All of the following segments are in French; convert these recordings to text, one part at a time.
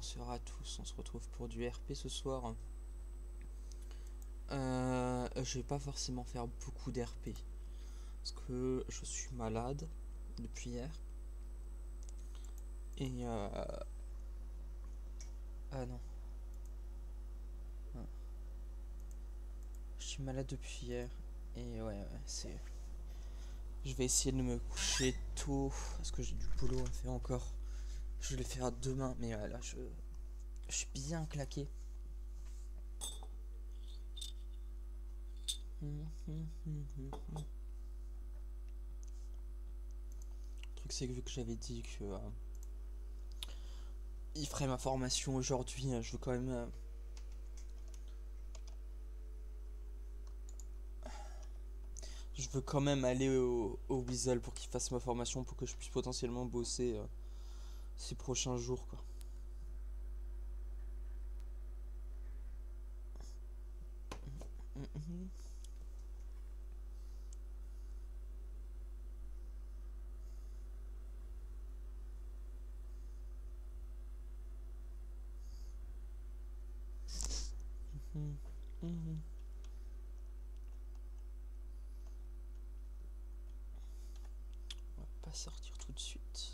bonsoir à tous, on se retrouve pour du RP ce soir. Je vais pas forcément faire beaucoup d'RP parce que je suis malade depuis hier. Et ah non. Je suis malade depuis hier et ouais, c'est... Je vais essayer de me coucher tôt parce que j'ai du boulot à faire encore. Je vais le faire demain, mais là je suis bien claqué. Le truc c'est que vu que j'avais dit que il ferait ma formation aujourd'hui, je veux quand même aller au Weasel pour qu'il fasse ma formation pour que je puisse potentiellement bosser ces prochains jours quoi. On va pas sortir tout de suite.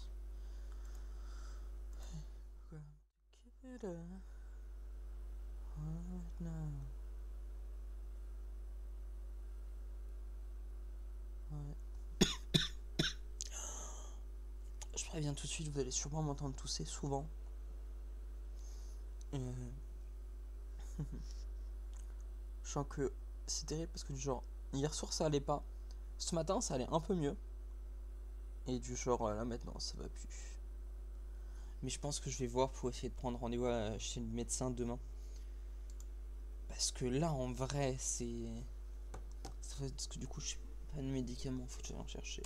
Je préviens tout de suite, vous allez sûrement m'entendre tousser souvent. Je sens que c'est terrible parce que du genre, hier soir ça allait pas. Ce matin ça allait un peu mieux. Et du genre là maintenant ça va plus. Mais je pense que je vais voir pour essayer de prendre rendez-vous chez le médecin demain. Parce que là en vrai c'est... Parce que du coup je n'ai pas de médicaments, faut que j'aille en chercher.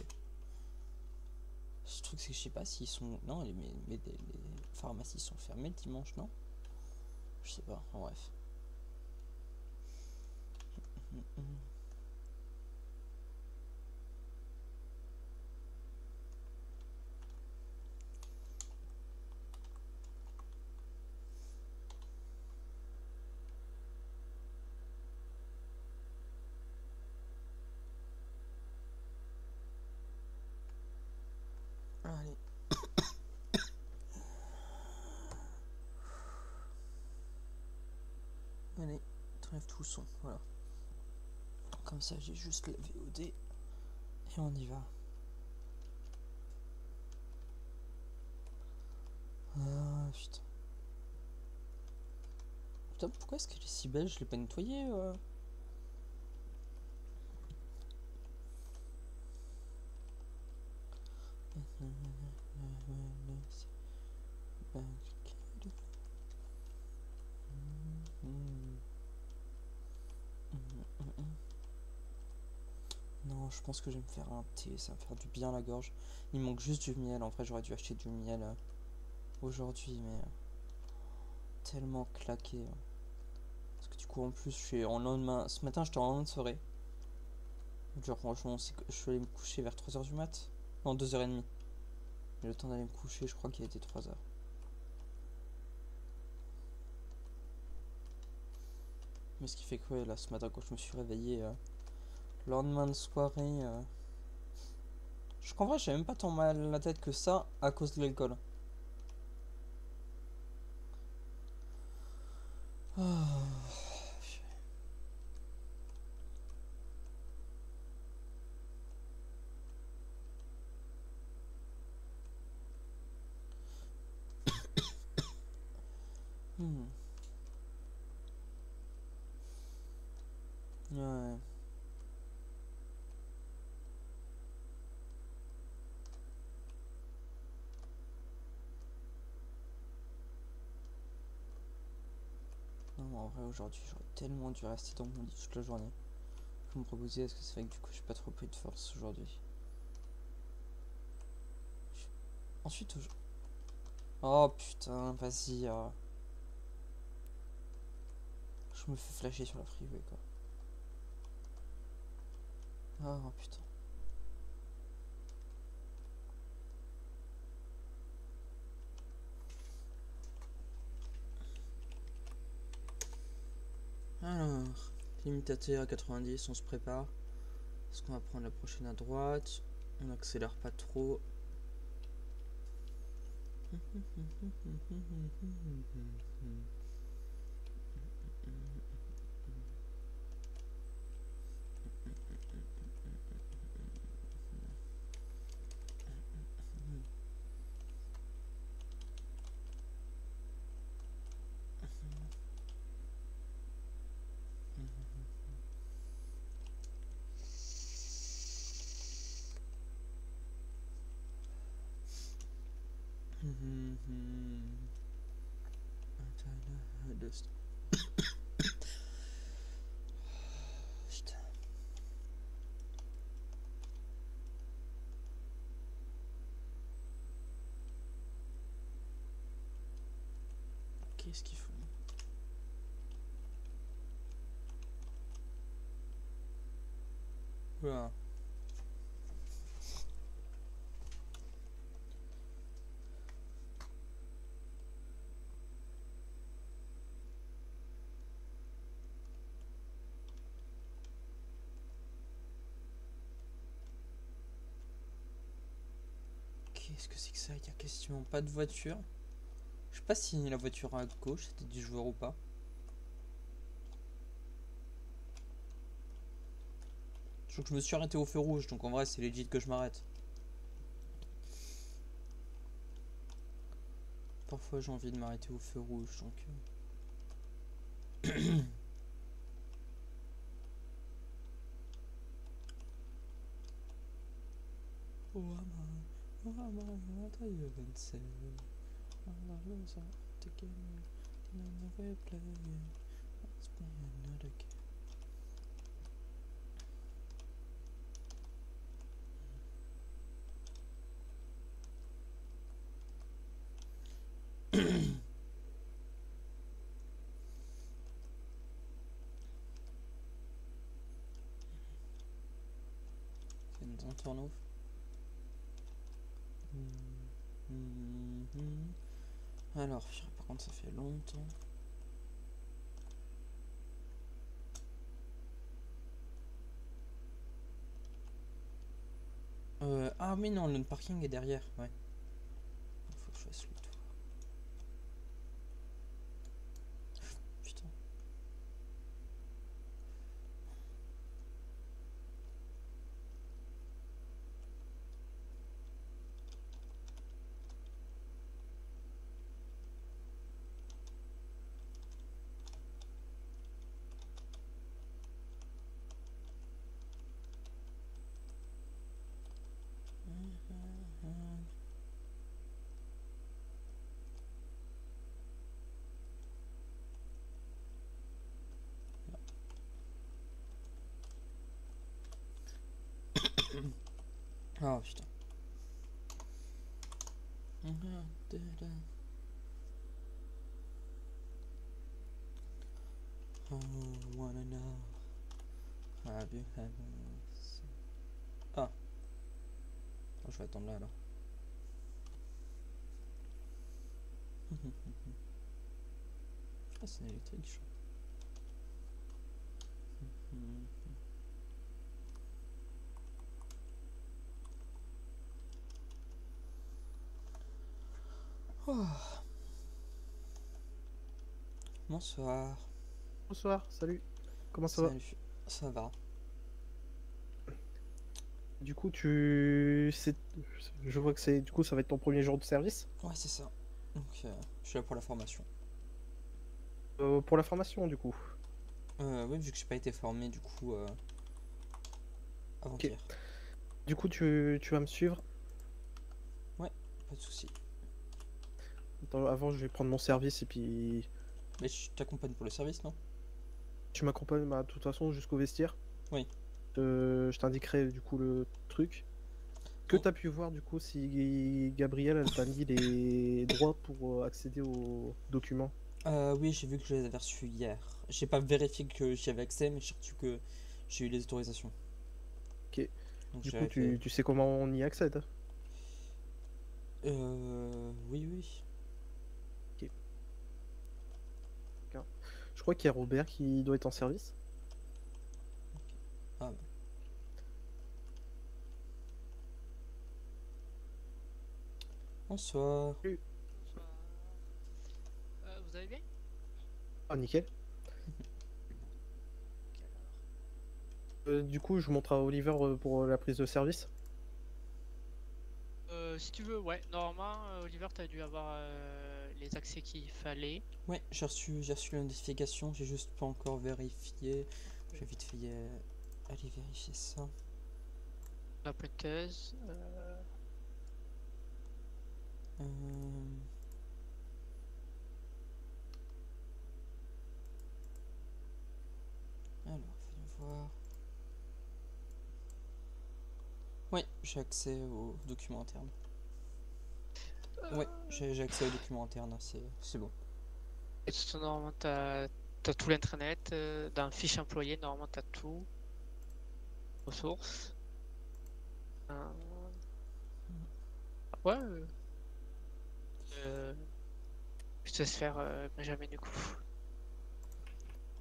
Ce truc c'est que je sais pas s'ils sont... Non, les pharmacies sont fermées le dimanche, non? Je sais pas, en bref. Allez. Allez, t'enlèves tout le son, voilà. Comme ça j'ai juste la VOD. Et on y va. Ah putain. Putain, pourquoi est-ce qu'elle est si belle? Je l'ai pas nettoyée Non, je pense que je vais me faire un thé, ça va me faire du bien à la gorge. Il me manque juste du miel, en vrai j'aurais dû acheter du miel aujourd'hui, mais tellement claqué. Parce que du coup en plus je suis en lendemain, ce matin j'étais en lendemain de soirée. Genre franchement, je suis allé me coucher vers 3h du mat. Non, 2h30. Et le temps d'aller me coucher, je crois qu'il a été 3h. Mais ce qui fait que ouais, là ce matin quand je me suis réveillé, lendemain de soirée, je qu'en vrai j'avais même pas tant mal à la tête que ça à cause de l'alcool. Ouais. Non, mais en vrai aujourd'hui j'aurais tellement dû rester dans mon lit toute la journée. Vous me proposez, est-ce que c'est vrai que du coup j'ai pas trop pris de force aujourd'hui. Ensuite, oh putain, vas-y. Je me fais flasher sur la freeway quoi. Oh putain. Limitateur à 90, on se prépare. Est-ce qu'on va prendre la prochaine à droite? On accélère pas trop. Putain. Qu'est-ce qu'ils font? Voilà. Qu'est-ce que c'est que ça? Il y a quasiment pas de voiture. Je sais pas si la voiture à gauche c'était du joueur ou pas. Je trouve que je me suis arrêté au feu rouge, donc en vrai c'est legit que je m'arrête. Parfois j'ai envie de m'arrêter au feu rouge, donc... C'est un turn off. Alors, par contre ça fait longtemps. Ah mais non, le parking est derrière, ouais. Faut que je fasse le tour. Putain. Oh putain. Oh, wanna know. Have you ever... Ah. Oh, je vais attendre là alors. Ah, c'est électrique, je oh. Bonsoir. Bonsoir, salut. Comment ça va? Salut. Ça va. Du coup, je vois que ça va être ton premier jour de service. Ouais, c'est ça. Donc, je suis là pour la formation. Pour la formation, du coup. Oui, vu que j'ai pas été formé, du coup, Ok. avant-hier. Du coup, tu vas me suivre. Ouais, pas de soucis. Attends, avant, je vais prendre mon service et puis Mais je t'accompagne pour le service, non? tu m'accompagnes, bah, de toute façon, jusqu'au vestiaire. Oui. Je t'indiquerai, du coup, le truc. Que Oh. tu as pu voir, du coup, si Gabrielle, elle t'a mis les droits pour accéder aux documents. Oui, j'ai vu que je les avais reçus hier. J'ai pas vérifié que j'y avais accès, mais j'ai reçu que j'ai eu les autorisations. Ok. Donc Du coup, j'avais fait. tu sais comment on y accède? Oui, oui. Ok. Je crois qu'il y a Robert qui doit être en service. Bonsoir. Oui. Vous allez bien? Ah, nickel. Du coup, je montre à Oliver pour la prise de service. Si tu veux, ouais. Normalement, Oliver, t'as dû avoir les accès qu'il fallait. Ouais, j'ai reçu la notification, j'ai juste pas encore vérifié. Je vais vite fait aller vérifier ça. La pointeuse. Euh, Alors, voyons voir. Ouais, j'ai accès aux documents internes. Ouais, j'ai accès aux documents internes, c'est bon. Et normalement, t'as tout l'intranet. Dans fiche employé, normalement, t'as tout. Ressources. Euh, Ouais. Euh, je te laisse faire Benjamin du coup.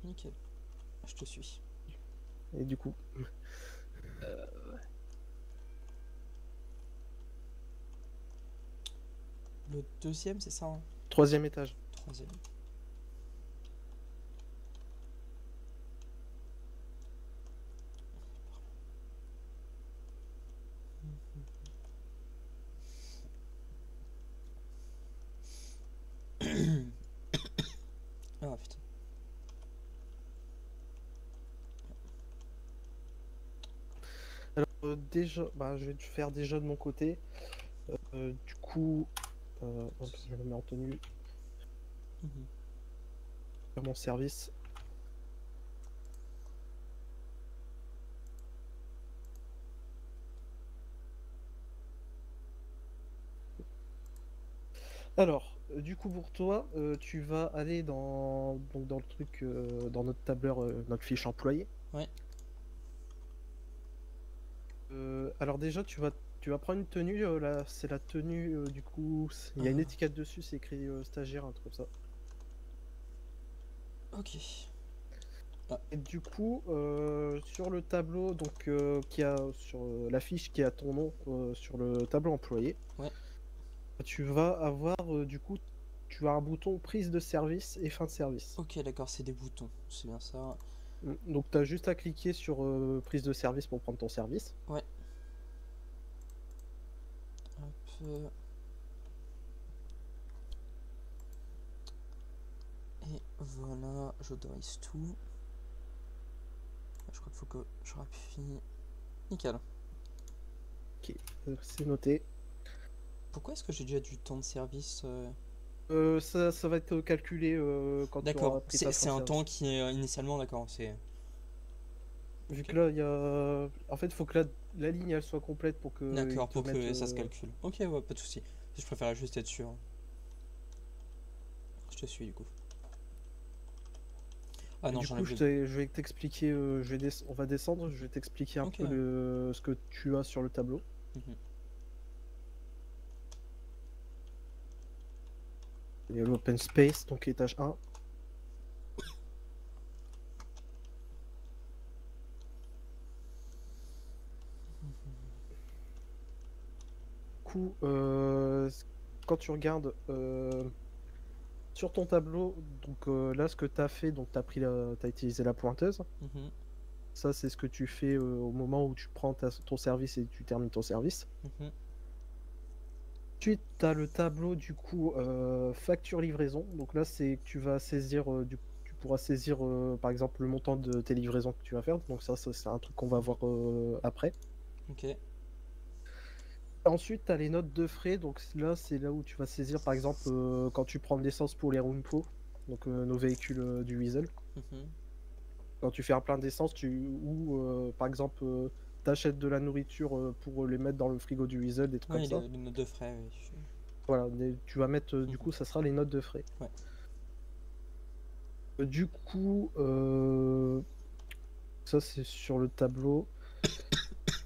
Nickel, je te suis. Et du coup, Le deuxième, c'est ça, hein? 3e étage. Troisième. Ah putain. Alors, déjà, bah, je vais te faire déjà de mon côté. Du coup, hop, je me mets en tenue, Mhm. faire mon service. Alors, du coup, pour toi, tu vas aller donc dans le truc, dans notre tableur, notre fiche employée. Ouais. Alors déjà, tu vas prendre une tenue, là, c'est la tenue, du coup, il y a une Ah. étiquette dessus, c'est écrit stagiaire, un truc comme ça. Ok. Et du coup, sur le tableau, donc, qui a sur l'affiche qui a ton nom sur le tableau employé, Ouais. tu vas avoir, du coup, tu as un bouton prise de service et fin de service. Ok, d'accord, c'est des boutons, c'est bien ça. Donc, tu as juste à cliquer sur prise de service pour prendre ton service. Ouais. Hop. Et voilà, j'autorise tout. Je crois qu'il faut que je rappuie. Nickel. Ok, c'est noté. Pourquoi est-ce que j'ai déjà du temps de service Ça va être calculé quand tu auras D'accord, pris ta fin c'est de un temps service. qui est initialement d'accord. C'est Vu ok. que là, il y a. En fait, il faut que la ligne elle soit complète pour qu'ils D'accord te pour mettent. que ça se calcule. Ok, ouais, pas de souci. Je préférais juste être sûr. Je te suis du coup. Ah Et non, du coup, j'enlève le. je vais t'expliquer. On va descendre. Je vais t'expliquer un Ok. peu ce que tu as sur le tableau. Mhm. Il y a l'open space, donc étage 1. Du coup, quand tu regardes sur ton tableau, donc là, ce que tu as fait, donc tu as utilisé la pointeuse. Mhm. Ça, c'est ce que tu fais au moment où tu prends ton service et tu termines ton service. Mhm. Ensuite, tu as le tableau du coup facture livraison. Donc là, c'est que tu vas saisir, tu pourras saisir par exemple le montant de tes livraisons que tu vas faire. Donc ça c'est un truc qu'on va voir après. Ok. Ensuite, tu as les notes de frais. Donc là, c'est là où tu vas saisir par exemple quand tu prends de l'essence pour les Rumpo, donc nos véhicules du Weasel. Mhm. Quand tu fais un plein d'essence, ou par exemple t'achètes de la nourriture pour les mettre dans le frigo du Weasel, des trucs comme Ouais, ça. le note de frais, oui. Voilà, tu vas mettre du Mhm. coup, ça sera les notes de frais. Ouais. Du coup, ça c'est sur le tableau.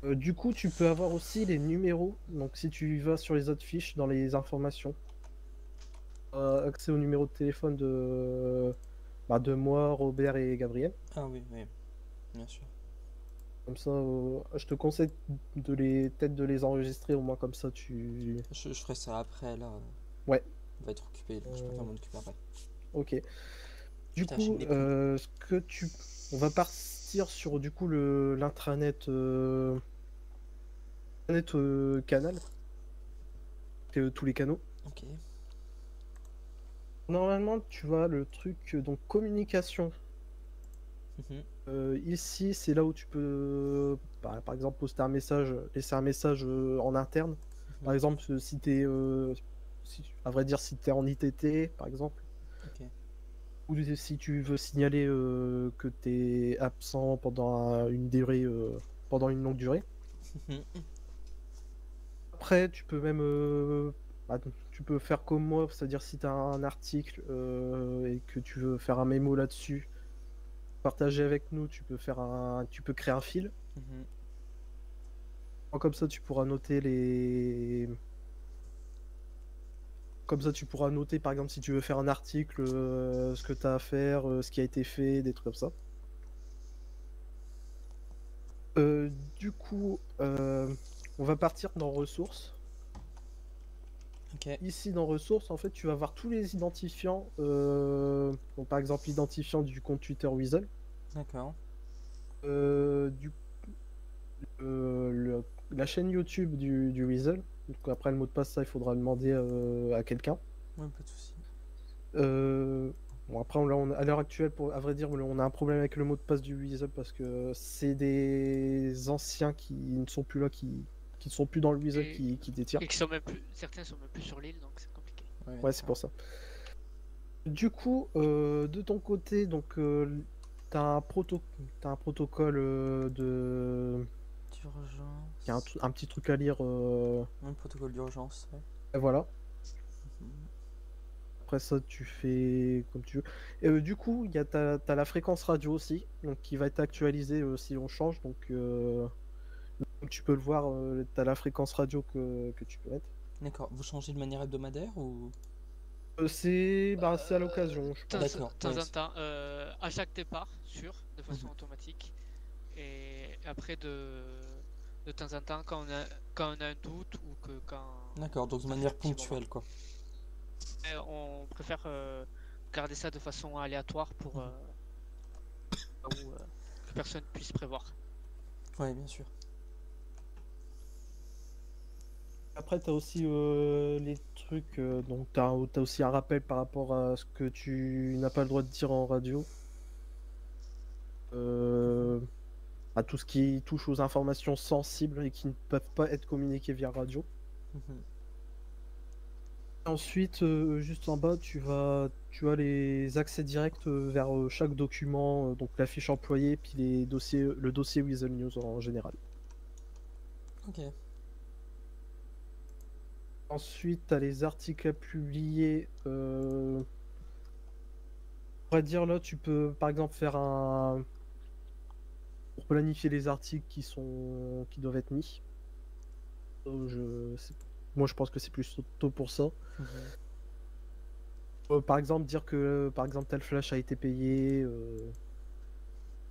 Du coup, tu peux avoir aussi les numéros. Donc, si tu vas sur les autres fiches, dans les informations, accès au numéro de téléphone de moi, Robert et Gabriel. Ah oui, oui, bien sûr. Comme ça, je te conseille de les peut-être de les enregistrer, au moins comme ça tu. Je ferai ça après, là. Ouais, On va être occupé, donc je préfère m'en occuper après. ok. Du Putain, j'ai coup, mes couilles. on va partir sur du coup le l'intranet canal, tous les canaux. Ok. Normalement, tu vois le truc donc communication. Mhm, Ici, c'est là où tu peux, par exemple, poster un message, laisser un message en interne. Par mhm. exemple, si t'es, à vrai dire, si t'es en ITT, par exemple, Ok. ou si tu veux signaler que t'es absent pendant une durée, pendant une longue durée. Mhm. Après, tu peux même, bah, tu peux faire comme moi, c'est-à-dire si tu as un article et que tu veux faire un mémo là-dessus, partager avec nous, tu peux créer un fil. Mhm. Comme ça, tu pourras noter comme ça, tu pourras noter, par exemple, si tu veux faire un article, ce que tu as à faire, ce qui a été fait, des trucs comme ça. Euh, du coup, on va partir dans ressources. Ok. Ici, dans ressources, en fait, tu vas voir tous les identifiants. Donc, par exemple, l'identifiant du compte Twitter Weasel. D'accord. Euh, du, la chaîne YouTube du Weasel. Donc, après, le mot de passe, ça, il faudra demander à quelqu'un. Ouais, pas de soucis. Bon, après, à l'heure actuelle, à vrai dire, on a un problème avec le mot de passe du Weasel parce que c'est des anciens qui ne sont plus là, qui ne sont plus dans le Weasel Et, qui détient. et qui sont même plus, certains sont même plus sur l'île, donc c'est compliqué. Ouais, Ouais, c'est d'accord. pour ça. Du coup, de ton côté, donc, t'as t'as un protocole il y a D'urgence. un petit truc à lire. Un protocole d'urgence, ouais. Et voilà. Mhm. Après ça, tu fais comme tu veux. Et, du coup, t'as la fréquence radio aussi, donc qui va être actualisée si on change. Donc tu peux le voir, t'as la fréquence radio que tu peux mettre. D'accord. Vous changez de manière hebdomadaire ou... C'est à l'occasion, je pense. D'accord, De ouais. temps en temps, à chaque départ, sûr, de Mhm. façon automatique. Et après, de temps en temps, quand on a un doute ou que quand D'accord, donc de ça fait un manière petit moment. ponctuelle, quoi. Et on préfère garder ça de façon aléatoire pour Mhm. où, que personne puisse prévoir. Ouais, bien sûr. Après, t'as aussi les trucs, donc t'as aussi un rappel par rapport à ce que tu n'as pas le droit de dire en radio. Mhm. Euh, à tout ce qui touche aux informations sensibles et qui ne peuvent pas être communiquées via radio. Mhm. Ensuite, juste en bas, tu as les accès directs vers chaque document, donc la fiche employée, puis le dossier Weasel News en général. Ok. Ensuite, tu as les articles à publier. On va dire là, tu peux par exemple faire un. Pour planifier les articles qui doivent être mis. Moi, je pense que c'est plus tôt pour ça. Mhm. Par exemple, dire que par exemple tel flash a été payé,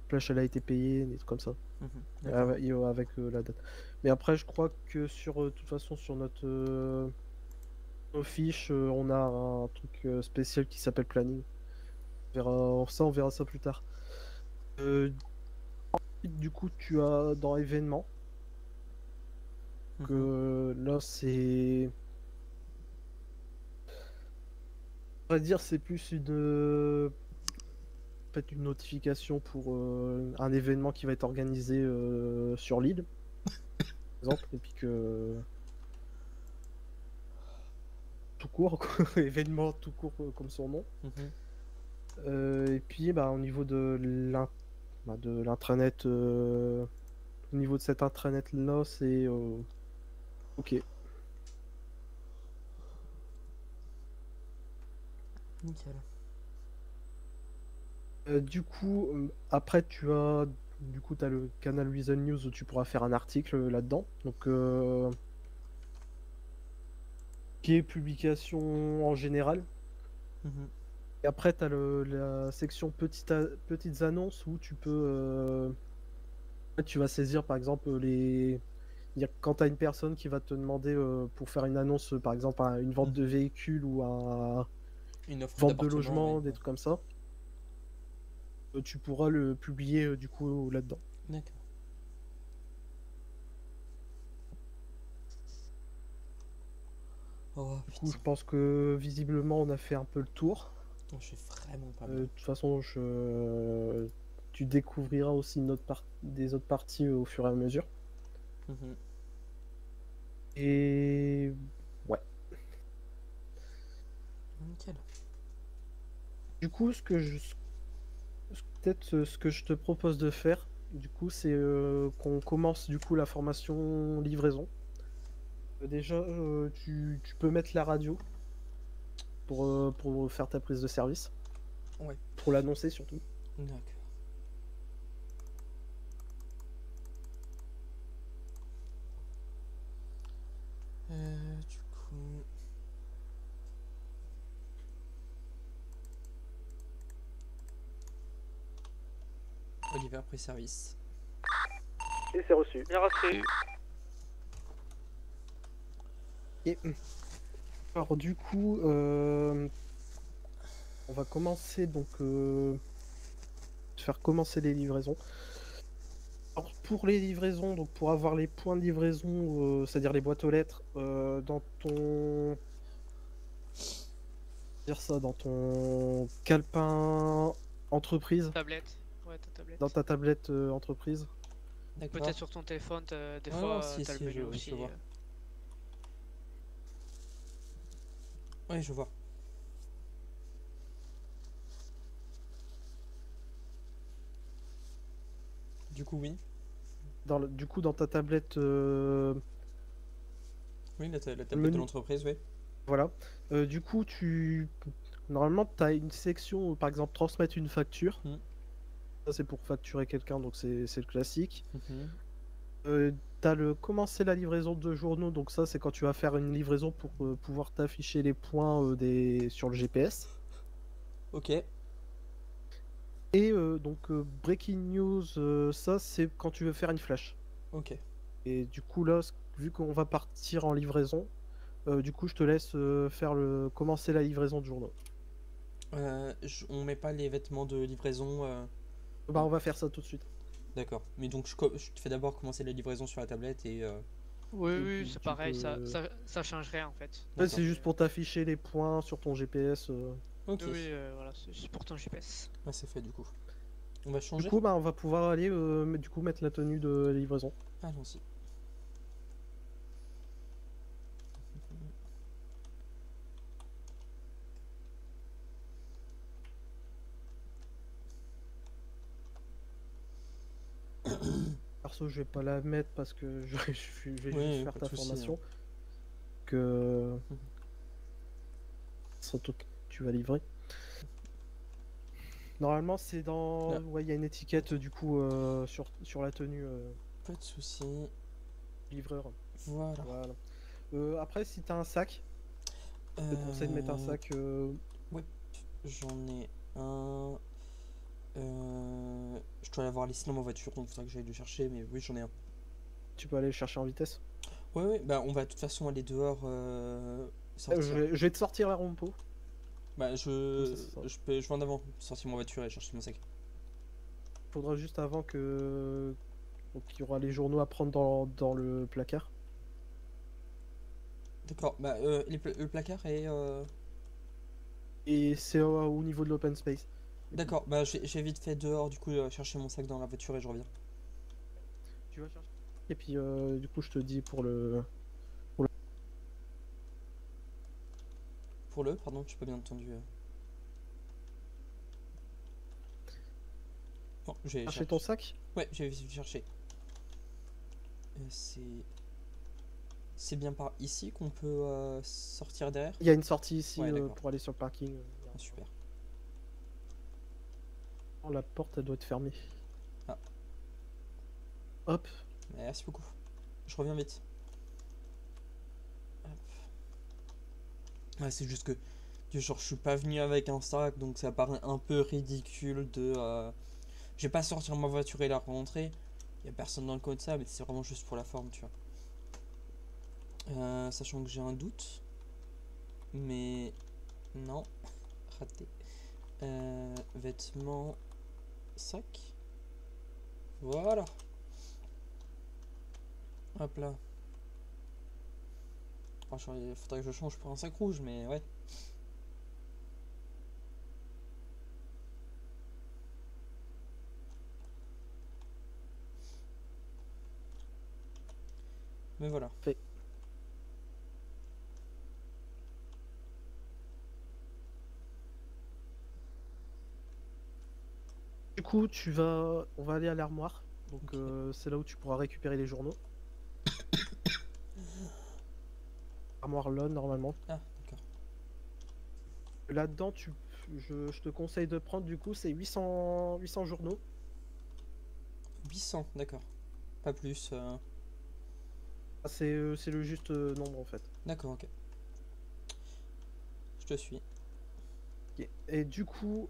flash elle a été payée, des trucs comme ça, Mhm. D'accord. avec la date. Mais après, je crois que de toute façon sur nos fiches, on a un truc spécial qui s'appelle planning. On verra ça plus tard. Euh, du coup, tu as dans événements Mhm. que là c'est, on va dire c'est plus peut-être une notification pour un événement qui va être organisé sur l'île, par exemple, et puis que tout court, quoi, événement tout court comme son nom. Mhm. Et puis bah, au niveau de l'intranet, au niveau de cet intranet là, c'est ok. Nickel. Après du coup t'as le canal Reason News où tu pourras faire un article là-dedans. Donc qui est publication en général. Mhm. Et après t'as la section petites annonces où tu peux Tu vas saisir par exemple quand tu as une personne qui va te demander pour faire une annonce, par exemple une vente de véhicules ou Une offre vente de d'appartement, logement, oui. des trucs comme ça, tu pourras le publier du coup là-dedans. D'accord. Oh Du coup, je putain, pense que visiblement on a fait un peu le tour. oh, je suis vraiment pas De bien. toute façon, tu découvriras aussi des autres parties au fur et à mesure. Mhm. Et ouais. Nickel. Du coup, peut-être ce que je te propose de faire, du coup, c'est qu'on commence du coup la formation livraison. Déjà, tu peux mettre la radio pour faire ta prise de service, Ouais, pour l'annoncer surtout. d'accord. Du coup... Oliver pré-service. Et c'est reçu. Bien reçu. Et alors du coup, on va commencer donc faire commencer les livraisons. Alors pour les livraisons, donc pour avoir les points de livraison, c'est-à-dire les boîtes aux lettres, dans ton dans ton calepin entreprise, Tablette. Ouais, ta tablette. dans ta tablette entreprise. D'accord. Peut-être sur ton téléphone, des Ouais, fois, si, t'as si, le menu je aussi. vois. Ouais, je vois. Du coup, oui. Du coup, dans ta tablette, Oui, la tablette de menu. l'entreprise, oui. Voilà. Du coup, normalement, tu as une section où, par exemple, transmettre une facture. Mm. Ça, c'est pour facturer quelqu'un, donc c'est le classique. Mhm. Tu as le commencer la livraison de journaux, donc ça, c'est quand tu vas faire une livraison pour pouvoir t'afficher les points sur le GPS. Ok. Et donc, breaking news, ça, c'est quand tu veux faire une flash. Ok. Et du coup, là, vu qu'on va partir en livraison, du coup, je te laisse commencer la livraison de journaux. On met pas les vêtements de livraison. Bah, on va faire ça tout de suite. D'accord. Mais donc, je te fais d'abord commencer la livraison sur la tablette et. Oui, Et oui, puis, c'est tu pareil, peux- ça change rien en fait. Ouais, D'accord. c'est juste pour t'afficher les points sur ton GPS. Ok. Oui, voilà, c'est juste pour ton GPS. Ouais, c'est fait du coup. On va Du changer. coup, bah, on va pouvoir aller mettre la tenue de livraison. Allons-y. Perso, je vais pas la mettre parce que je vais Oui, juste faire pas de ta souci, formation. Que Mhm. surtout que tu vas livrer. Normalement, c'est dans. Là. Ouais, il y a une étiquette du coup sur la tenue Pas de souci. livreur. Voilà. Voilà. Après, si t'as un sac, je te conseille de mettre un sac. Ouais, j'en ai un. Je dois l'avoir laissé dans ma voiture, donc il faudra que j'aille le chercher, mais oui, j'en ai un. Tu peux aller le chercher en vitesse. Ouais, ouais, bah on va de toute façon aller dehors sortir. Je vais te sortir la rompo. Bah Comme ça, ça. je vais en avant sortir ma voiture et chercher mon sac. Faudra juste avant que. Donc, il y aura les journaux à prendre dans le placard. D'accord, bah le placard est. Et c'est au niveau de l'open space. D'accord, bah j'ai vite fait dehors du coup chercher mon sac dans la voiture et je reviens. Tu vas chercher. Et puis, du coup, je te dis Pour le, pardon, j'ai pas bien entendu. Bon, j'ai chercher ton sac. Ouais, j'ai cherché. C'est. C'est bien par ici qu'on peut sortir derrière? Il y a une sortie ici Ouais, d'accord. pour aller sur le parking. Ah, super. Oh, la porte, elle doit être fermée. Ah. Hop. Merci beaucoup. Je reviens vite. Hop. Ouais, c'est juste que genre je suis pas venu avec un sac, donc ça paraît un peu ridicule de. Je vais pas sortir ma voiture et la rentrer. y a personne dans le code ça, mais c'est vraiment juste pour la forme, tu vois. Sachant que j'ai un doute. Mais non, raté. Vêtements, sac. Voilà. Hop là. Oh, il faudrait que je change pour un sac rouge, mais ouais. Mais voilà. Fait. Du coup, on va aller à l'armoire. Donc Ok. c'est là où tu pourras récupérer les journaux. Armoire là normalement. Ah, d'accord. Là-dedans, je te conseille de prendre du coup c'est 800 journaux. 800, d'accord. Pas plus. Ah, c'est le juste nombre en fait. D'accord, ok. Je te suis. Ok. Et du coup,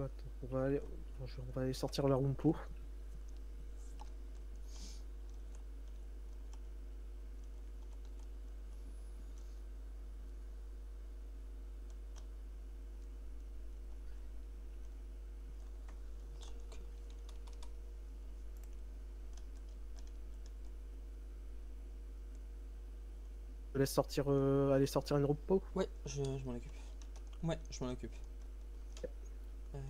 attends, on va aller sortir la rompo. Je te laisse sortir, aller sortir une rompo. Ouais, je m'en occupe. Ouais, je m'en occupe. Allez.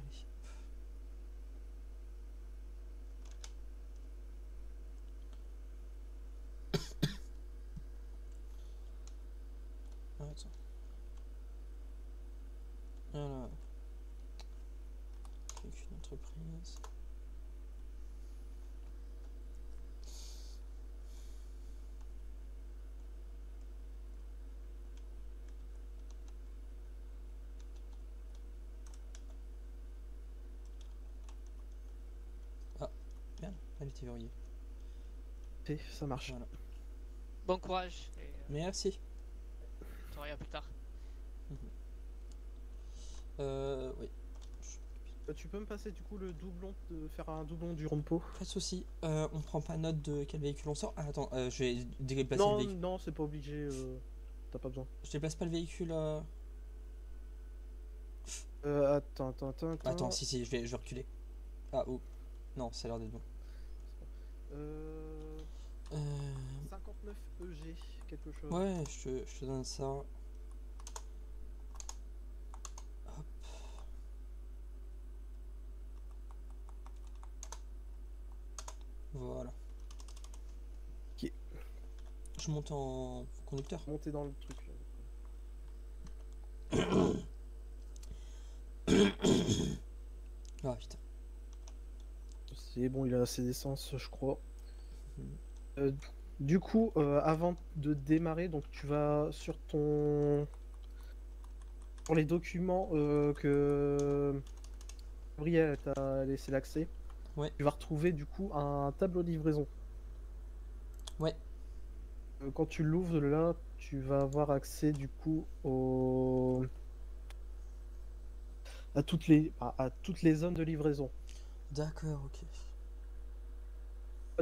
Ah, attends. Alors. Avec une entreprise. Ah, bien, elle était verrouillée. Ok, ça marche. Voilà. Bon courage et Merci. on te regarde plus tard. Oui. Tu peux me passer du coup le doublon, de faire un doublon du rompo? Pas de soucis. On prend pas note de quel véhicule on sort. Ah, attends, je vais déplacer le Non, véhicule. non, c'est pas obligé. T'as pas besoin. Je déplace pas le véhicule. Attends. Attends, si, je vais reculer. Ah, oh. Non, ça a l'air d'être bon. Euh, Euh, 59 EG, quelque chose. Ouais, je te donne ça. Hop. Voilà. Ok. Je monte en conducteur. Monter dans le truc. Là. Ah, putain. C'est bon, il a assez d'essence, je crois. Mhm. Du coup, avant de démarrer, donc tu vas sur sur les documents que Gabriel t'a laissé l'accès. Ouais. Tu vas retrouver du coup un tableau de livraison. Ouais. Quand tu l'ouvres là, tu vas avoir accès du coup à toutes les zones de livraison. D'accord, ok.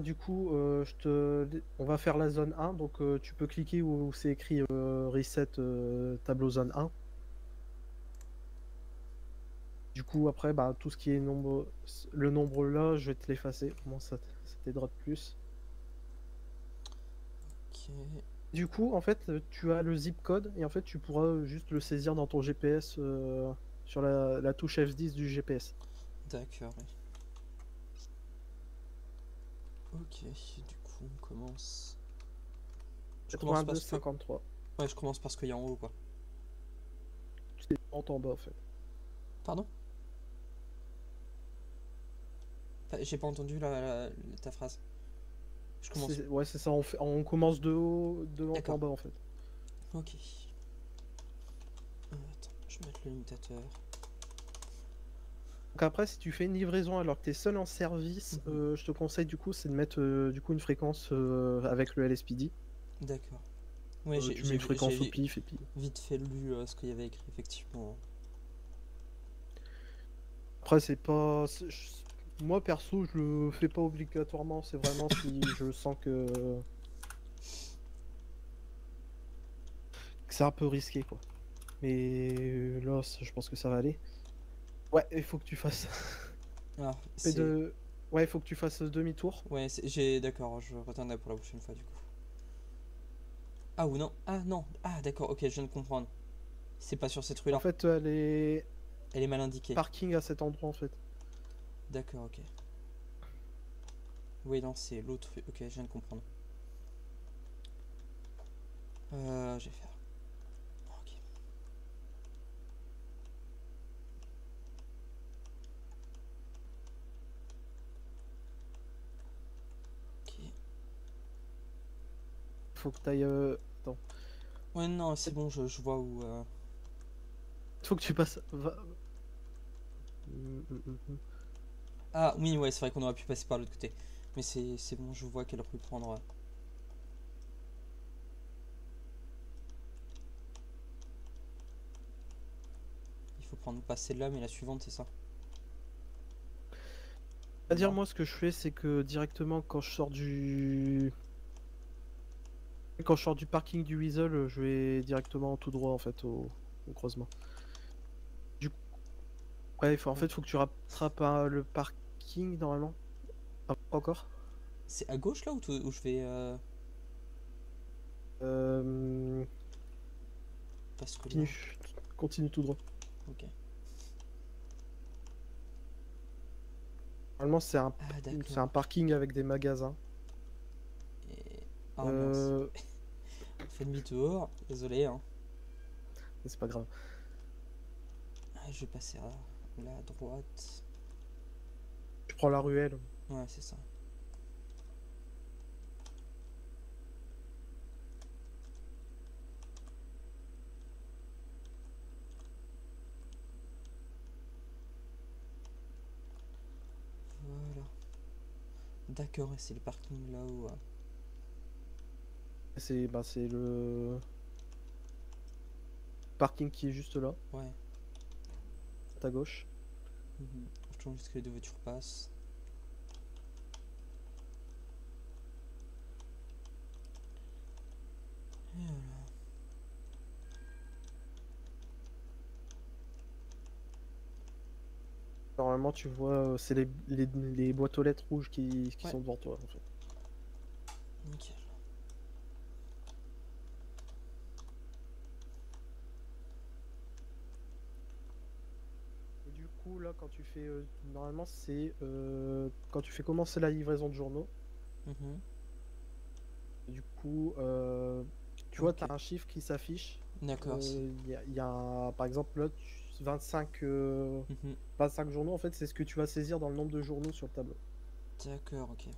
Du coup, on va faire la zone 1, donc tu peux cliquer où c'est écrit Reset tableau zone 1. Du coup, après, bah, tout ce qui est le nombre là, je vais te l'effacer. Au moins, ça t'aidera de plus. Ok. Du coup, en fait, tu as le zip code et en fait, tu pourras juste le saisir dans ton GPS sur la touche F10 du GPS. D'accord, ouais. Ok, du coup, on commence. Je commence 82 par ce que. 53. Ouais, je commence par ce qu'il y a en haut, quoi. C'est en bas, en fait. Pardon? J'ai pas entendu ta phrase. Je commence. Ouais, c'est ça. On commence de haut en bas, en fait. Ok. Attends, je vais mettre le limitateur. Donc après, si tu fais une livraison alors que tu es seul en service, je te conseille du coup, c'est de mettre du coup une fréquence avec le LSPD. D'accord. Ouais, Tu mets une fréquence au pif et puis. vite fait lu ce qu'il y avait écrit, effectivement. Après, c'est pas. Moi perso, je le fais pas obligatoirement, c'est vraiment si je sens que c'est un peu risqué quoi. Mais là, je pense que ça va aller. Ouais, il faut que tu fasses. Ah, Fais c'est... de... Ouais, il faut que tu fasses demi-tour. Ouais, j'ai... D'accord, je retiendrai pour la prochaine fois, du coup. Ah, ou non? Ah, non. Ah, d'accord, ok, je viens de comprendre. C'est pas sur cette En rue-là. fait, elle est Elle est mal indiquée. parking à cet endroit en fait. D'accord, ok. Oui, non, c'est l'autre. Ok, je viens de comprendre. Je vais faire. Ok. Ok. Faut que t'ailles. Attends. Ouais, non, c'est bon, je vois où. Faut que tu passes. Ah, oui, ouais, c'est vrai qu'on aurait pu passer par l'autre côté. Mais c'est bon, je vois quelle rue prendre. Il faut prendre pas celle-là, mais la suivante, c'est ça. À dire, Non. moi, ce que je fais, c'est que directement, quand je sors du parking du Weasel, je vais directement tout droit, en fait, au croisement. Du coup, ouais, en fait, faut que tu rattrapes le parking, normalement. Ah, pas encore. C'est à gauche là où je vais. Euh, Parce que là. Continue. Continue tout droit. Ok. Normalement, Ah, c'est un d'accord. parking avec des magasins. Et... Ah, mince. Euh, Fais demi-tour. Désolé, hein. C'est pas grave. Ah, je vais passer à la droite. Tu prends la ruelle. Ouais, c'est ça. Voilà. D'accord, et c'est le parking là-haut. C'est le parking qui est juste là, Ouais. à ta gauche. Mhm. Je tourne jusqu'à les deux voitures passent. Et voilà. Normalement, tu vois, c'est les boîtes aux lettres rouges qui Ouais, sont devant toi, en fait. nickel. Et du coup, là, quand tu fais. Normalement, c'est quand tu fais commencer la livraison de journaux. Mhm. Du coup, tu vois, tu Ok. as un chiffre qui s'affiche. D'accord. Il y a par exemple, là, 25, Mhm. 25 journaux, en fait, c'est ce que tu vas saisir dans le nombre de journaux sur le tableau. D'accord, ok.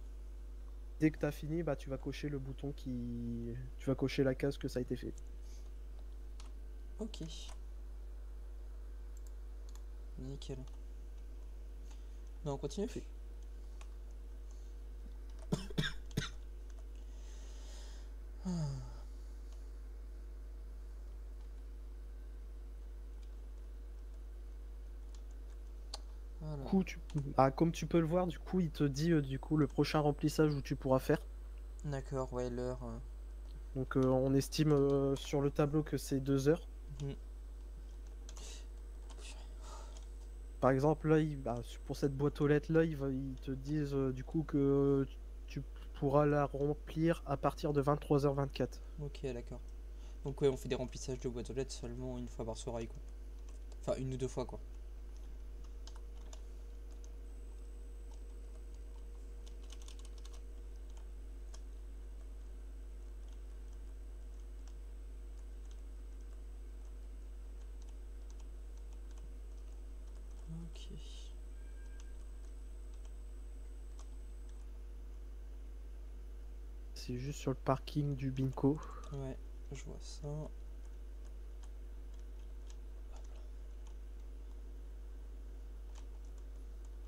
Dès que tu as fini, bah, tu vas cocher le bouton qui. Tu vas cocher la case que ça a été fait. Ok. Nickel. Non, on continue. Fait. Du Voilà. coup, comme tu peux le voir, du coup, il te dit du coup le prochain remplissage où tu pourras faire. D'accord, ouais, l'heure. Donc, on estime sur le tableau que c'est 2 heures. Mhm. Par exemple, là, pour cette boîte aux lettres là, ils te disent du coup que tu pourras la remplir à partir de 23h24. Ok, d'accord. Donc, ouais, on fait des remplissages de boîtes aux lettres seulement une fois par soirée, quoi. Enfin, une ou deux fois, quoi. Ok. C'est juste sur le parking du Binco. Ouais, je vois ça. En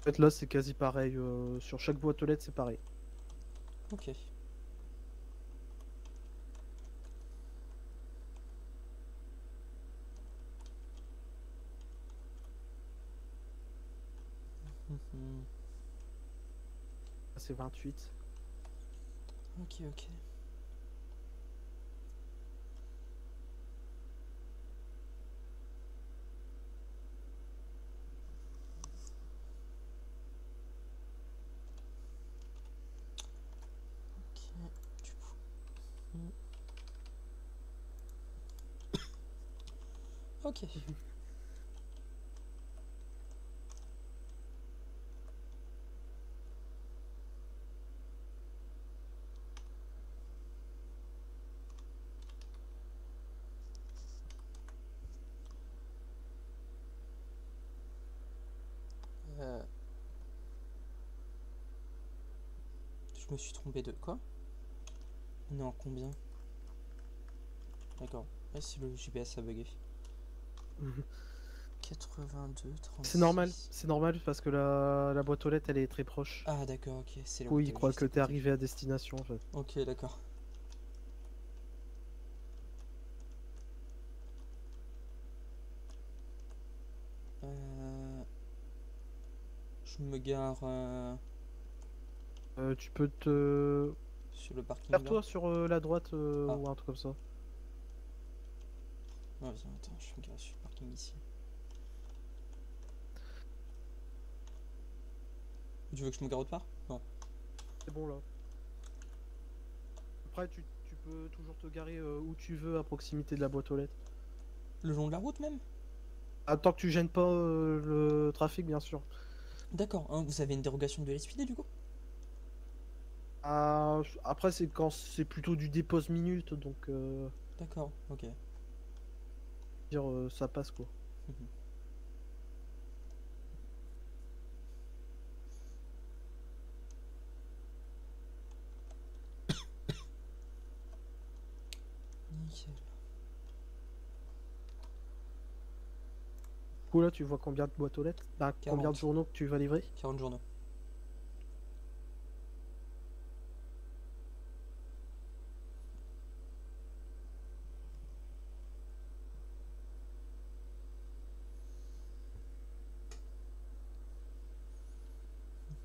fait, là, c'est quasi pareil. Sur chaque boîte aux lettres, c'est pareil. Ok. Mhm. C'est 28. Ok, ok. Ok, du coup. Ok. Euh, je me suis trompé de quoi? On est en combien? D'accord. Ouais, si le GPS a bugué. 82, C'est 36. normal parce que la boîte aux lettres elle est très proche. Ah d'accord, ok, c'est Du la coup, boîte il à croit juste que à t'es côté. arrivé à destination en fait. Ok, d'accord. Euh, je me gare Tu peux te... sur le parking là. Gare-toi sur la droite Ah, ou un truc comme ça. ouais, attends, je me gare sur le parking ici. Tu veux que je me gare autre part? Non. C'est bon là. Après, tu peux toujours te garer où tu veux à proximité de la boîte aux lettres. Le long de la route même? Ah, tant que tu gênes pas le trafic, bien sûr. D'accord, hein, vous avez une dérogation de l'SPD du coup? Ah, après, c'est quand c'est plutôt du dépose minute, donc D'accord, ok. dire ça passe quoi. Mhm. Nickel. Du coup, là, tu vois combien de boîtes aux lettres? Bah, combien de 40. journaux que tu vas livrer? 40 journaux.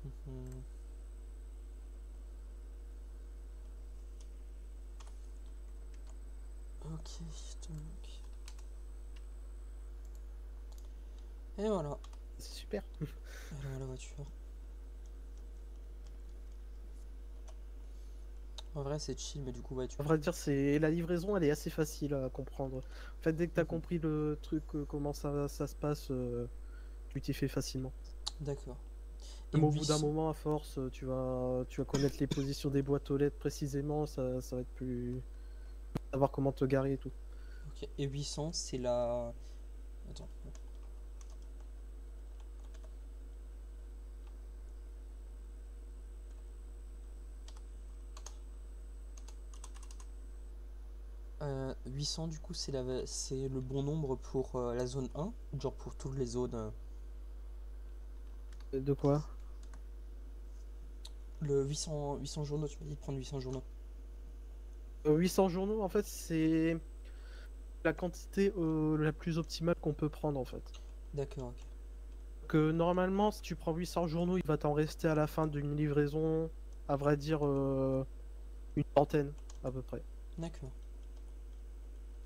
Mhm. Ok, donc. Et voilà. C'est super. Alors la voiture. En vrai, c'est chill, mais du coup, ouais, tu À peux. vrai dire, c'est la livraison, elle est assez facile à comprendre. En fait, dès que tu as Mhm. compris le truc, comment ça se passe, tu t'y fais facilement. D'accord. Et Même au bout d'un 800. moment, à force, tu vas connaître les positions des boîtes aux lettres précisément, ça va être plus... savoir comment te garer et tout. Ok. Et 800, c'est la. Attends. 800, du coup, c'est le bon nombre pour la zone 1, genre pour toutes les zones. De quoi? Le 800 journaux, tu m'as dit de prendre 800 journaux. 800 journaux, en fait, c'est la quantité la plus optimale qu'on peut prendre, en fait. D'accord, ok. Que normalement, si tu prends 800 journaux, il va t'en rester à la fin d'une livraison, à vrai dire, une centaine, à peu près. D'accord.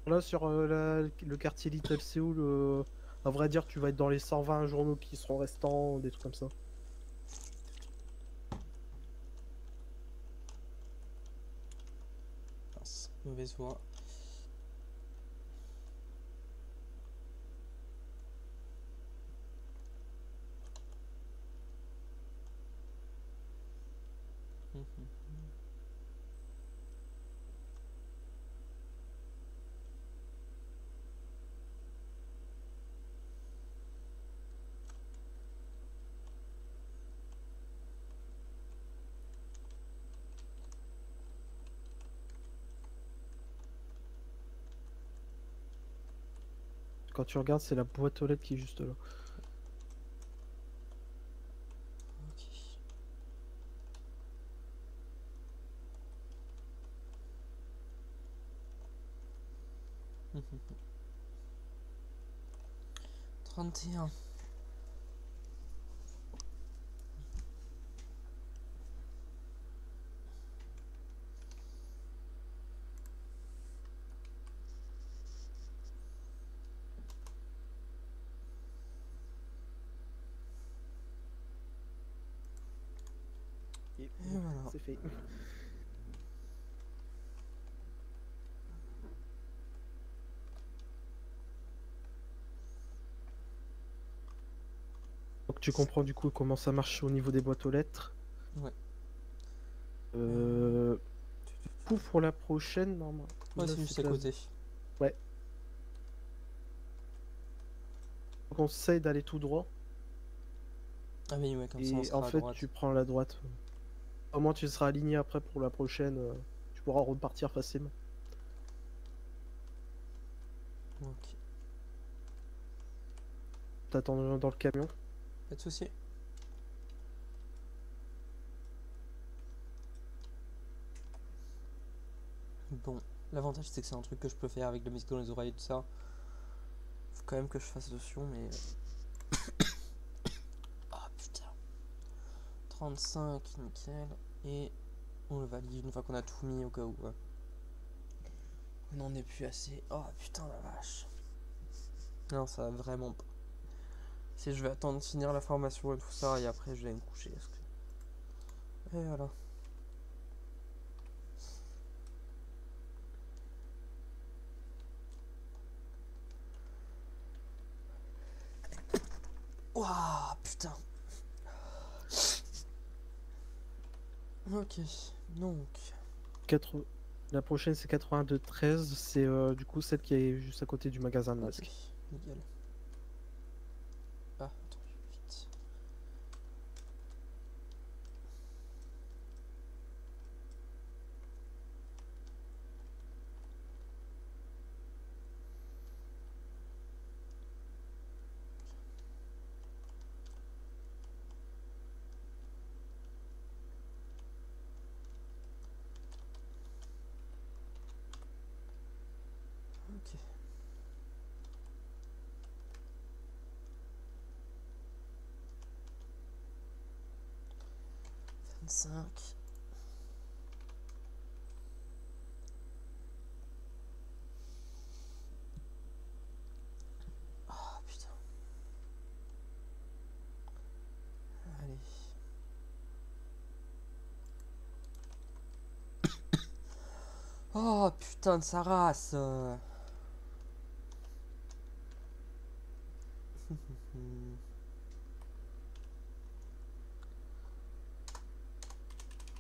Là, sur le quartier Little Seoul, à vrai dire, tu vas être dans les 120 journaux qui seront restants, des trucs comme ça. Mince, mauvaise voie. Mhm. Quand tu regardes, c'est la boîte aux lettres qui est juste là. Ok. Mhm. 31. Et voilà. c'est fait. Donc tu comprends du coup comment ça marche au niveau des boîtes aux lettres. Ouais. Du coup, pour la prochaine, normalement. Ouais, là, c'est juste à classe- côté. Ouais. On conseille d'aller tout droit. Ah oui, ouais, comme ça on Et en sera à fait, droite. tu prends la droite. Au moins, tu seras aligné après pour la prochaine. Tu pourras repartir facilement. Ok, T'attends dans le camion. pas de soucis. Bon, l'avantage c'est que c'est un truc que je peux faire avec la musique dans les oreilles et tout ça. Faut quand même que je fasse attention, mais. Ah putain. 35, nickel. Et on le valide une fois qu'on a tout mis au cas où. On n'en est plus assez. Oh putain la vache. Non, ça va vraiment pas. Si je vais attendre de finir la formation et tout ça, et après je vais me coucher. Et voilà. Ouah, putain. Ok, donc. 4... La prochaine, c'est 82-13. C'est du coup celle qui est juste à côté du magasin de Ok, masques. nickel. Ah, attends, vite. Ok. Cinq. Ah putain. Allez. Oh putain de sa race.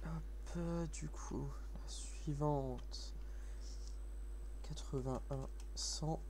Hop, du coup, la suivante. 81, 100.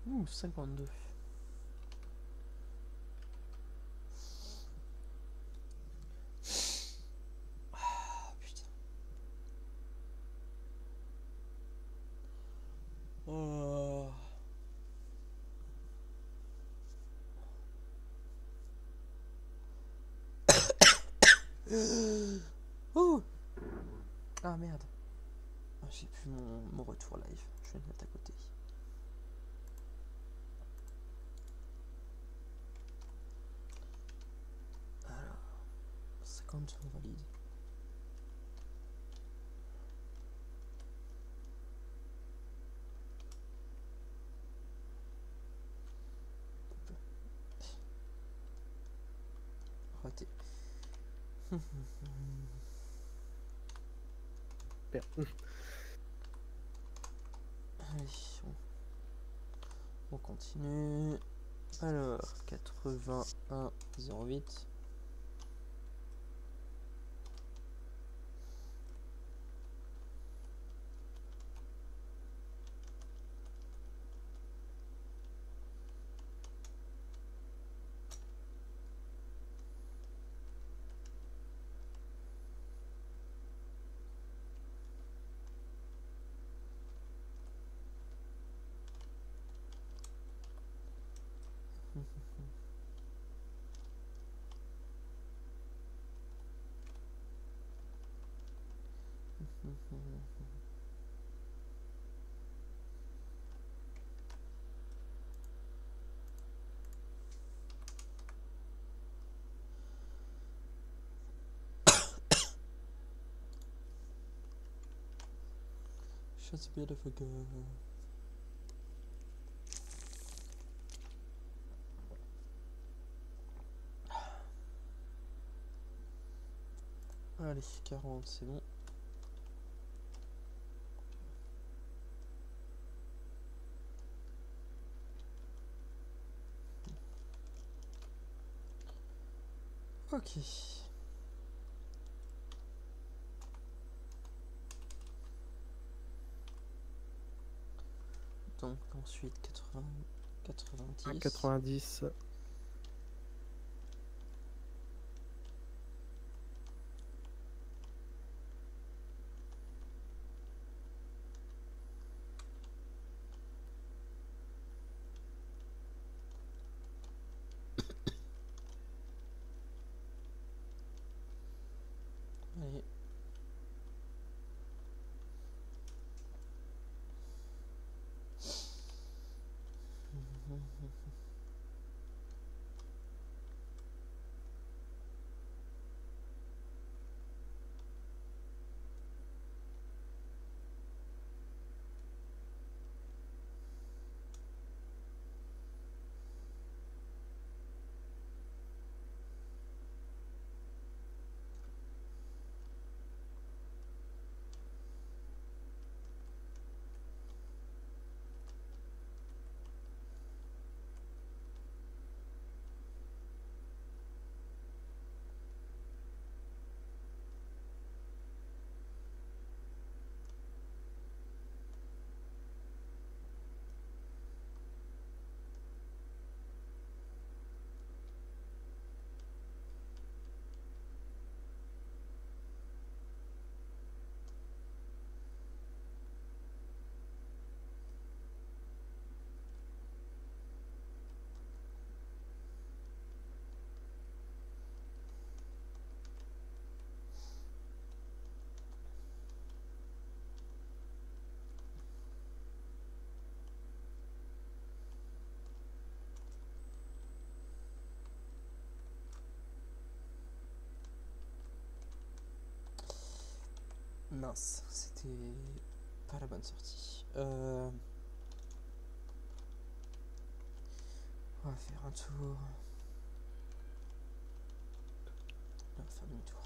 Ouh, 52. Ah putain. Oh. Oh. Ah merde. Ah, j'ai plus mon retour live. Je vais le mettre à côté. Alors, 50 on valide. Raté. Super. Allez, on continue. Alors, 81,08. Just a bit of a girl. Allez, 40, c'est bon. Ok. Donc ensuite 80, 90. 90. Allez. Mince, c'était pas la bonne sortie. On va faire un tour. On va faire demi-tour.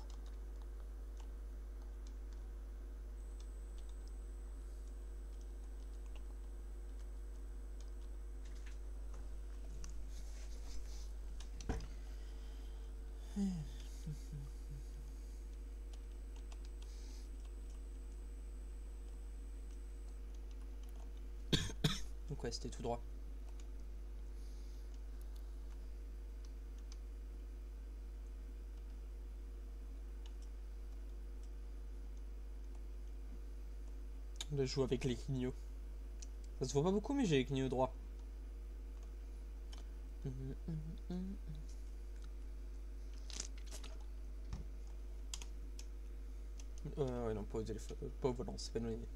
Donc ouais, c'était tout droit. Là, je joue avec les clignots. Ça se voit pas beaucoup, mais j'ai les clignots droits. Ouais, non, pas au téléphone, pas au volant, c'est pas une bonne idée.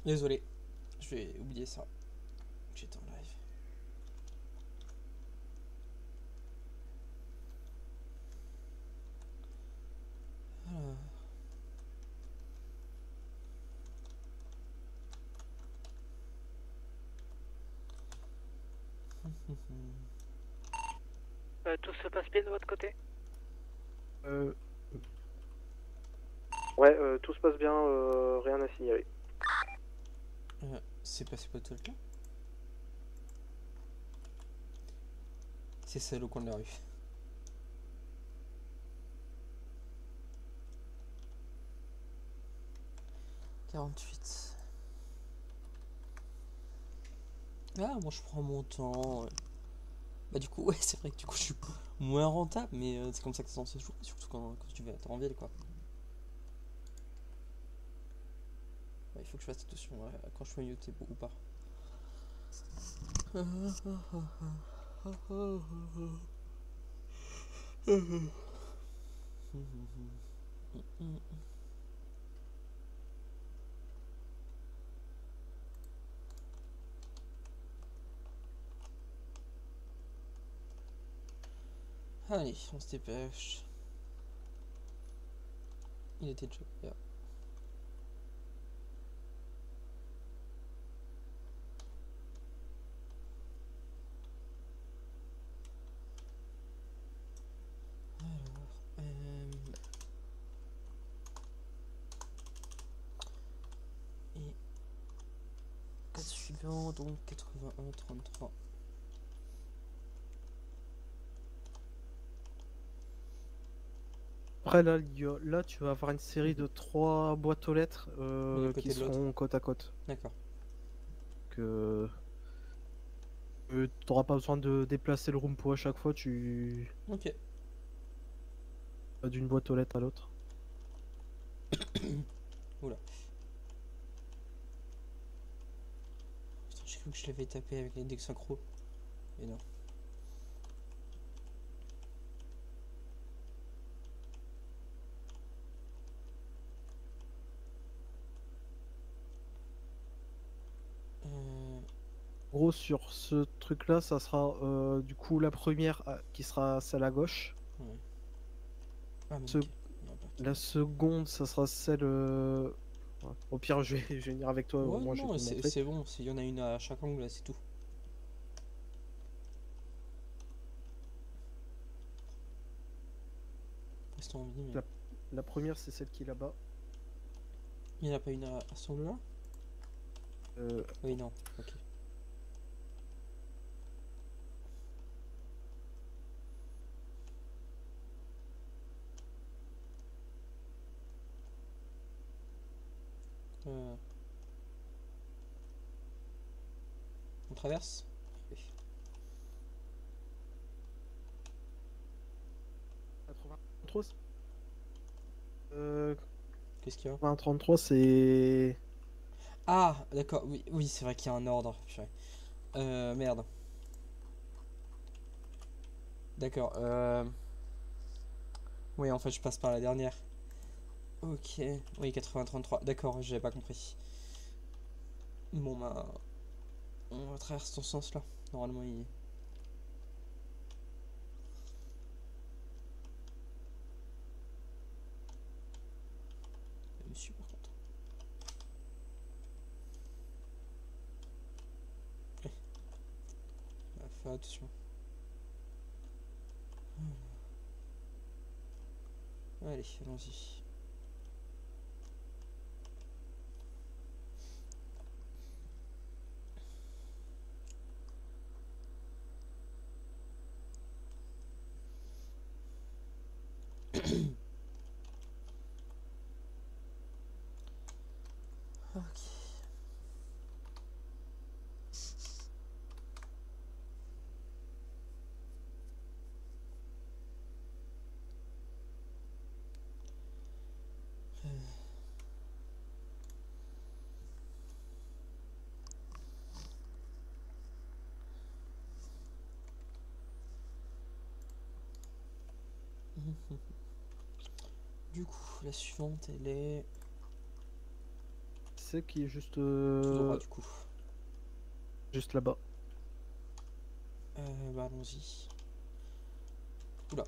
Désolé, je vais oublier ça. J'étais en live. Alors. Tout se passe bien de votre côté? Ouais, tout se passe bien, rien à signaler. C'est passé pas tout là? C'est celle au coin de la rue. « 48. Ah, moi je prends mon temps. Bah du coup, ouais, c'est vrai que du coup je suis moins rentable, mais c'est comme ça que c'est censé se jouer, surtout quand tu vas être en ville, quoi. Ouais, il faut que je fasse attention quand je suis muté ou pas. Allez, on se dépêche. Il était déjà là. Alors, et cas suivant, donc 81, 33. Après, là, là, tu vas avoir une série de 3 boîtes aux lettres L'un côté qui de l'autre. seront côte à côte. D'accord. Que tu n'auras pas besoin de déplacer le room pour à chaque fois, tu Ok. vas d'une boîte aux lettres à l'autre. Oula. Putain, j'ai cru que je l'avais tapé avec l'index synchro. Et non. En gros, sur ce truc-là, ça sera du coup la première qui sera celle à gauche. Ouais. Ah, mais Ce- ok. Non, pas. La seconde, ça sera celle. Ouais. Au pire, je vais venir avec toi, au Ouais, moins je vais non, te le montrer. c'est bon. Il y en a une à chaque angle, là, c'est tout. Restons en vie, mais. La première, c'est celle qui est là-bas. Il n'y en a pas une à cet angle-là? Oui, non. Ok. On traverse? Oui. 33, Qu'est-ce qu'il y a? 33, c'est. Ah, d'accord. Oui, oui, c'est vrai qu'il y a un ordre. Purée. Merde. D'accord. Oui, en fait, je passe par la dernière. Ok. Oui, 80-33. D'accord, j'avais pas compris. Bon, bah. On va traverser dans ce sens-là. Normalement, il. Monsieur, par contre. Fais attention. Allez, allons-y. Ok. Du coup, la suivante, elle est C'est qui est juste, tout droit, du coup. juste là-bas. Bah, allons-y. Oula.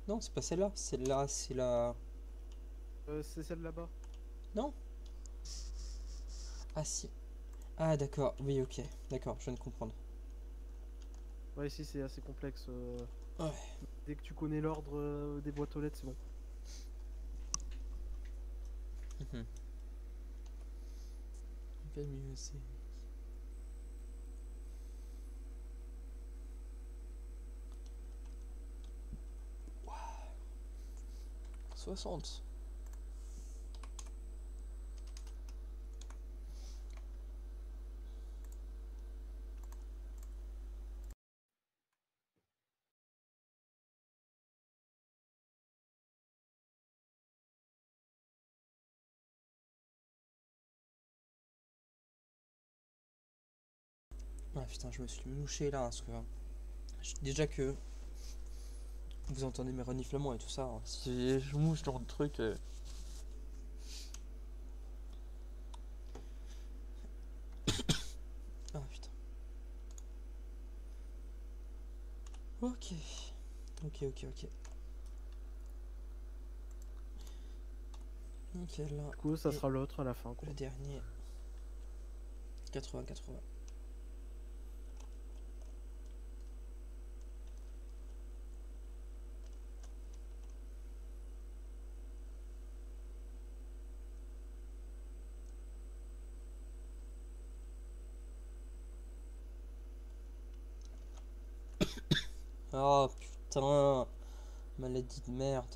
Non, c'est pas celle-là. Celle-là, c'est la. C'est celle là-bas. Non? Ah, si. Ah, d'accord. Oui, ok. D'accord, je viens de comprendre. Ouais, ici c'est assez complexe. Ouais. Dès que tu connais l'ordre des boîtes aux lettres, c'est bon. Pas mieux, c'est. 60. Ah putain, je me suis mouché là, parce que déjà que vous entendez mes reniflements et tout ça, hein, si je mouche dans le truc. Ah putain. Ok. Ok. Nickel là. Du coup, ça Et sera l'autre à la fin, quoi. le dernier. 80-80. Oh putain. Maladie de merde.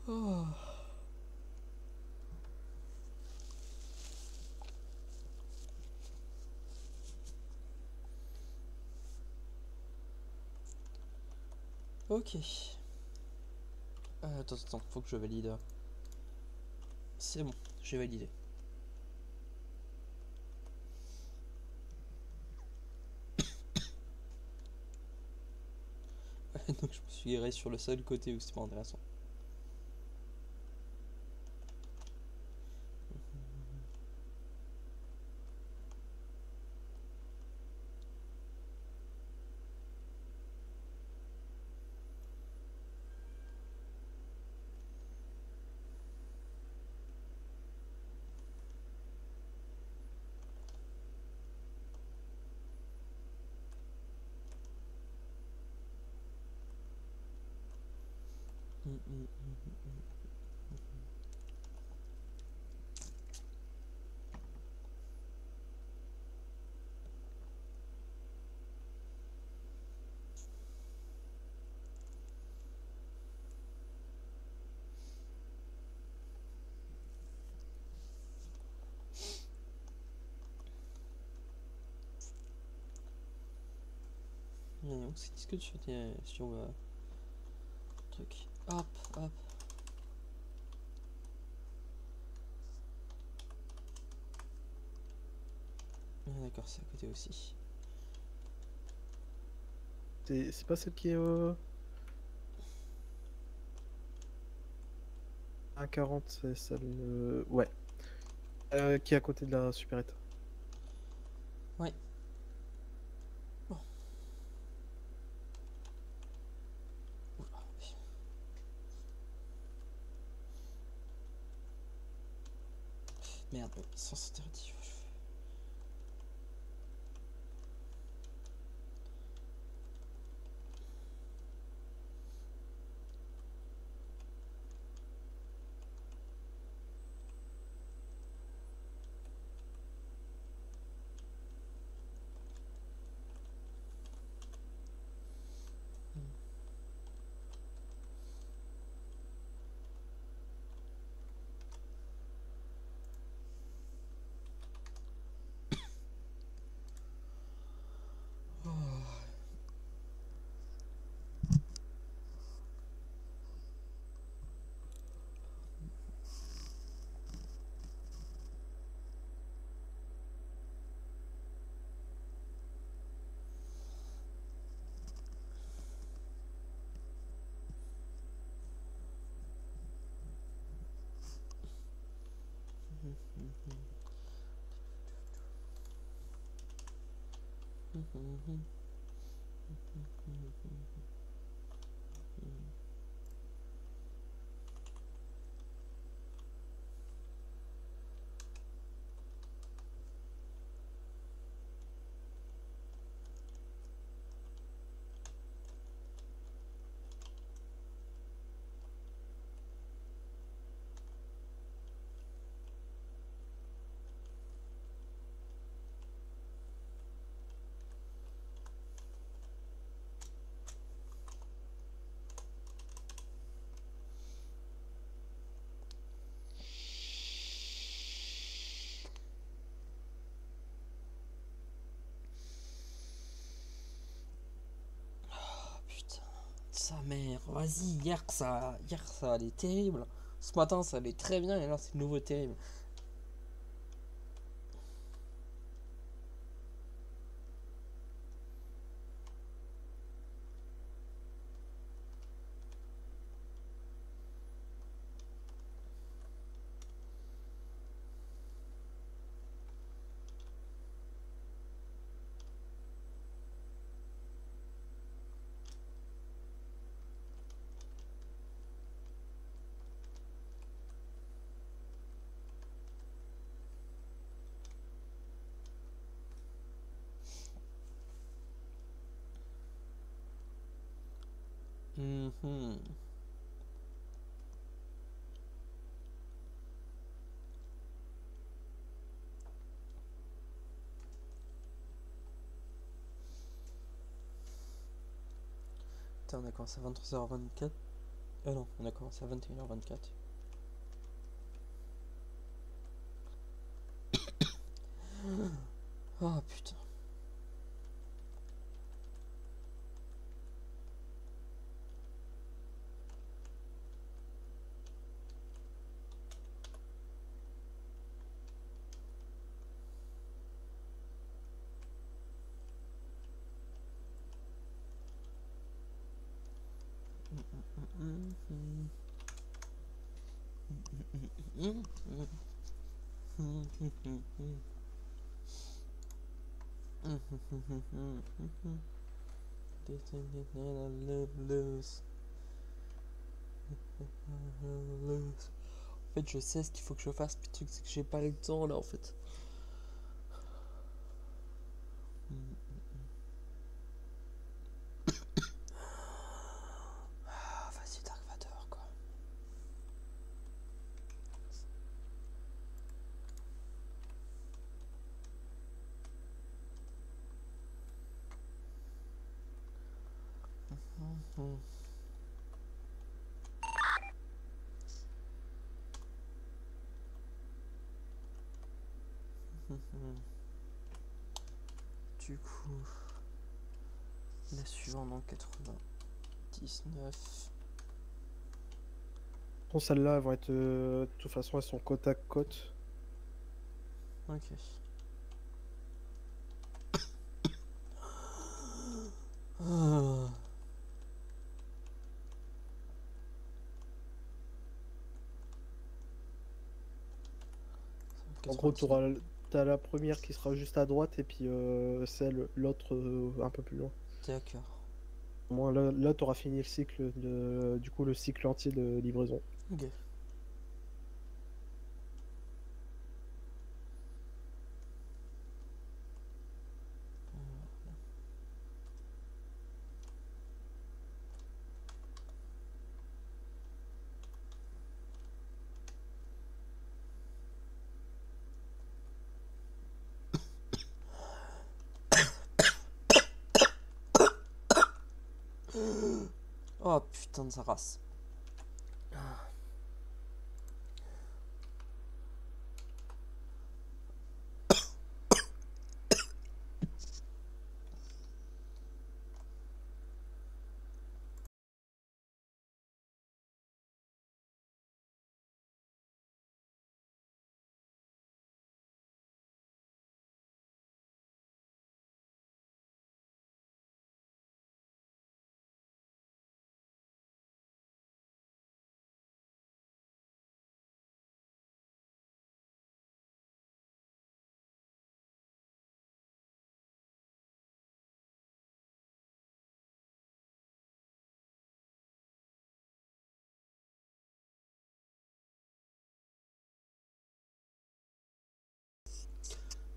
Oh. Ok. Attends, faut que je valide. C'est bon, j'ai validé. Donc je me suis garé sur le seul côté où c'est pas intéressant. Mais donc c'est discute sur truc. Hop. Ah, d'accord, c'est à côté aussi. C'est pas celle qui est à 40, c'est celle. Ouais. Qui est à côté de la supérette. Ouais. Bon. Oula. Merde, sens interdit. Vas-y, hier ça allait terrible. Ce matin ça allait très bien et là c'est de nouveau terrible. Mhm. Putain, on a commencé à 23h24. Ah non, on a commencé à 21h24. Ah putain. En fait, je sais ce qu'il faut que je fasse, puis le truc, c'est que j'ai pas le temps là en fait. Ah, vas-y, Dark Vador quoi. Du coup, la suivante en 99. Bon, celles-là, elles vont être. De toute façon, elles sont côte à côte. Ok. Ah. En gros, 96. t'as la première qui sera juste à droite et puis l'autre un peu plus loin. D'accord. Moi, là t'auras fini le cycle du coup, le cycle entier de livraison. Ok. Oh putain de sa race.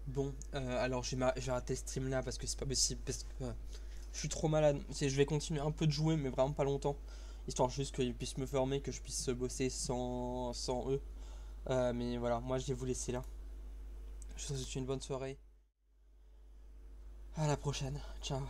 Bon, alors j'ai raté ce stream là parce que c'est pas possible, parce que je suis trop malade. Je vais continuer un peu de jouer, mais vraiment pas longtemps. Histoire juste qu'ils puissent me former, que je puisse bosser sans eux. Mais voilà, moi je vais vous laisser là. Je vous souhaite une bonne soirée. À la prochaine. Ciao.